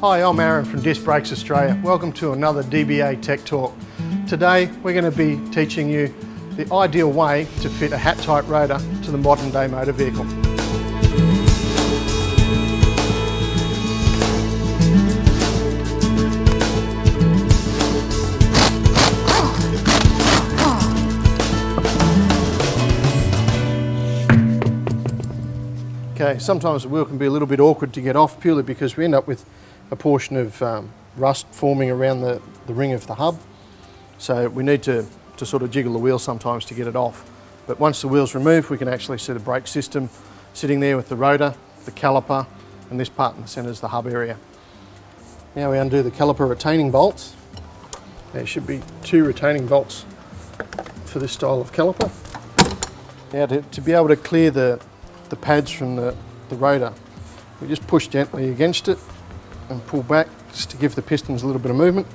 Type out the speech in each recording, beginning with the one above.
Hi, I'm Aaron from Disc Brakes Australia. Welcome to another DBA Tech Talk. Today we're going to be teaching you the ideal way to fit a hat-type rotor to the modern day motor vehicle. Okay, sometimes the wheel can be a little bit awkward to get off purely because we end up with a portion of rust forming around the ring of the hub. So we need to sort of jiggle the wheel sometimes to get it off. But once the wheel's removed, we can actually see the brake system sitting there with the rotor, the caliper, and this part in the centre is the hub area. Now we undo the caliper retaining bolts. There should be 2 retaining bolts for this style of caliper. Now to be able to clear the pads from the rotor, we just push gently against it and pull back just to give the pistons a little bit of movement,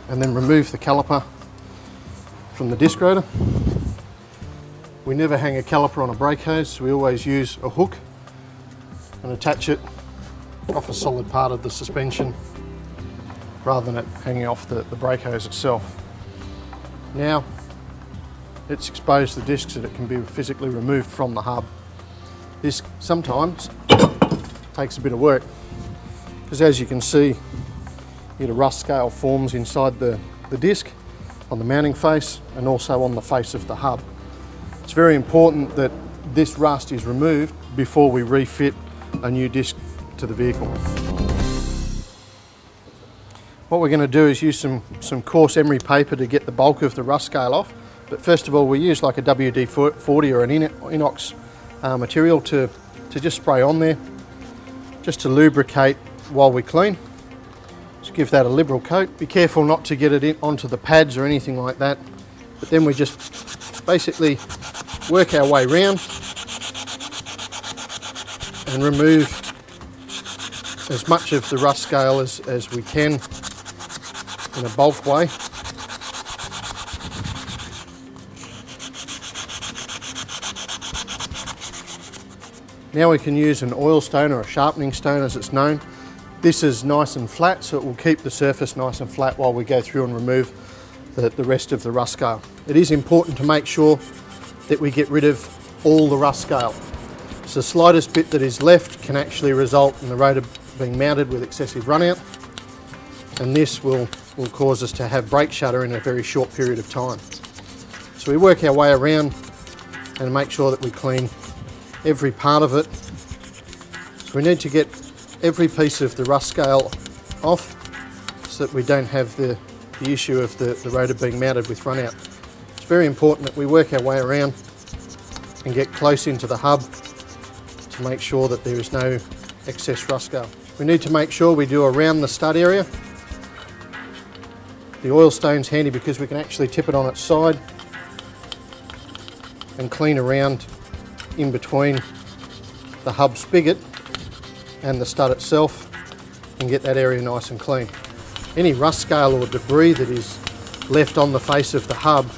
and then remove the caliper from the disc rotor. We never hang a caliper on a brake hose, so we always use a hook and attach it off a solid part of the suspension rather than it hanging off the brake hose itself. Now it's exposed to the discs so that it can be physically removed from the hub. This sometimes takes a bit of work because, as you can see, you get a rust scale forms inside the disc on the mounting face and also on the face of the hub. It's very important that this rust is removed before we refit a new disc to the vehicle. What we're going to do is use some coarse emery paper to get the bulk of the rust scale off. But first of all, we use like a WD-40 or an inox material to just spray on there, just to lubricate while we clean. Just give that a liberal coat. Be careful not to get it onto the pads or anything like that. But then we just basically work our way round and remove as much of the rust scale as we can in a bulk way. Now we can use an oil stone or a sharpening stone as it's known. This is nice and flat, so it will keep the surface nice and flat while we go through and remove the rest of the rust scale. It is important to make sure that we get rid of all the rust scale. So the slightest bit that is left can actually result in the rotor being mounted with excessive runout, and this will cause us to have brake shudder in a very short period of time. So we work our way around and make sure that we clean every part of it. So we need to get every piece of the rust scale off so that we don't have the issue of the rotor being mounted with runout. It's very important that we work our way around and get close into the hub to make sure that there is no excess rust scale. We need to make sure we do around the stud area. The oil stone's handy because we can actually tip it on its side and clean around in between the hub spigot and the stud itself and get that area nice and clean. Any rust scale or debris that is left on the face of the hub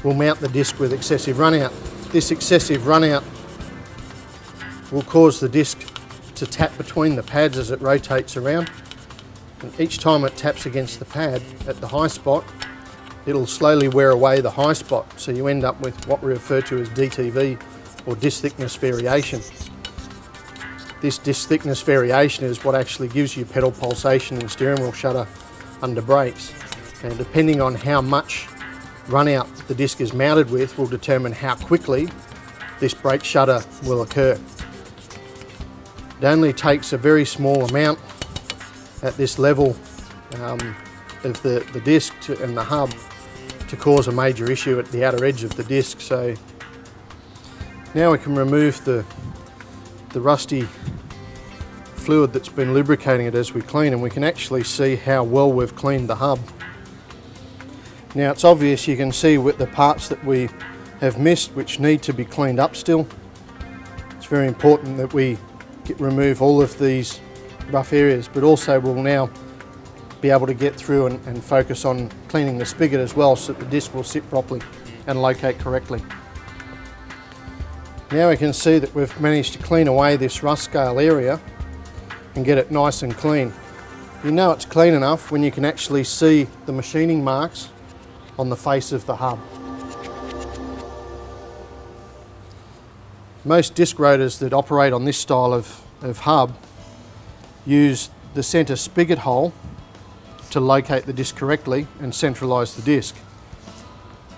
will mount the disc with excessive runout. This excessive runout will cause the disc to tap between the pads as it rotates around, and each time it taps against the pad at the high spot, it'll slowly wear away the high spot, so you end up with what we refer to as DTV, or disc thickness variation. This disc thickness variation is what actually gives you pedal pulsation and steering wheel shudder under brakes, and depending on how much runout the disc is mounted with will determine how quickly this brake shudder will occur. It only takes a very small amount at this level of the disc and the hub to cause a major issue at the outer edge of the disc. So now we can remove the rusty fluid that's been lubricating it as we clean, and we can actually see how well we've cleaned the hub. Now it's obvious, you can see with the parts that we have missed which need to be cleaned up still. It's very important that we remove all of these rough areas, but also we'll now be able to get through and focus on cleaning the spigot as well so that the disc will sit properly and locate correctly. Now we can see that we've managed to clean away this rust scale area and get it nice and clean. You know it's clean enough when you can actually see the machining marks on the face of the hub. Most disc rotors that operate on this style of hub use the centre spigot hole to locate the disc correctly and centralise the disc.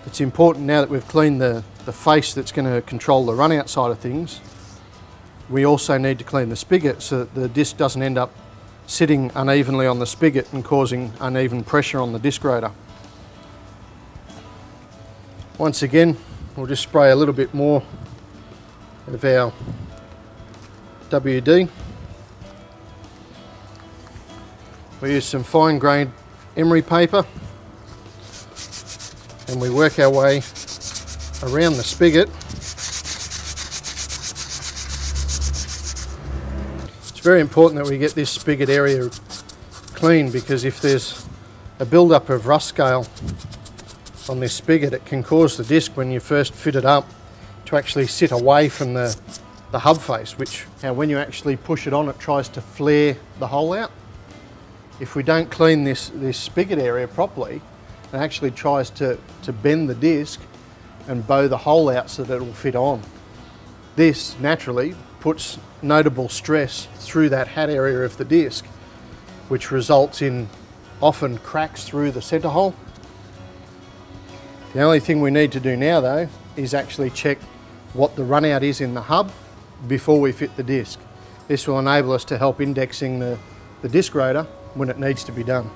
It's important now that we've cleaned the face that's going to control the run out side of things, we also need to clean the spigot so that the disc doesn't end up sitting unevenly on the spigot and causing uneven pressure on the disc rotor. Once again, we'll just spray a little bit more of our WD. We use some fine-grained emery paper and we work our way around the spigot. It's very important that we get this spigot area clean, because if there's a build-up of rust scale on this spigot, it can cause the disc, when you first fit it up, to actually sit away from the hub face, which when you actually push it on, it tries to flare the hole out. If we don't clean this spigot area properly, it actually tries to bend the disc and bow the hole out so that it will fit on. This naturally puts notable stress through that hat area of the disc, which results in often cracks through the centre hole. The only thing we need to do now though is actually check what the run out is in the hub before we fit the disc. This will enable us to help indexing the disc rotor when it needs to be done.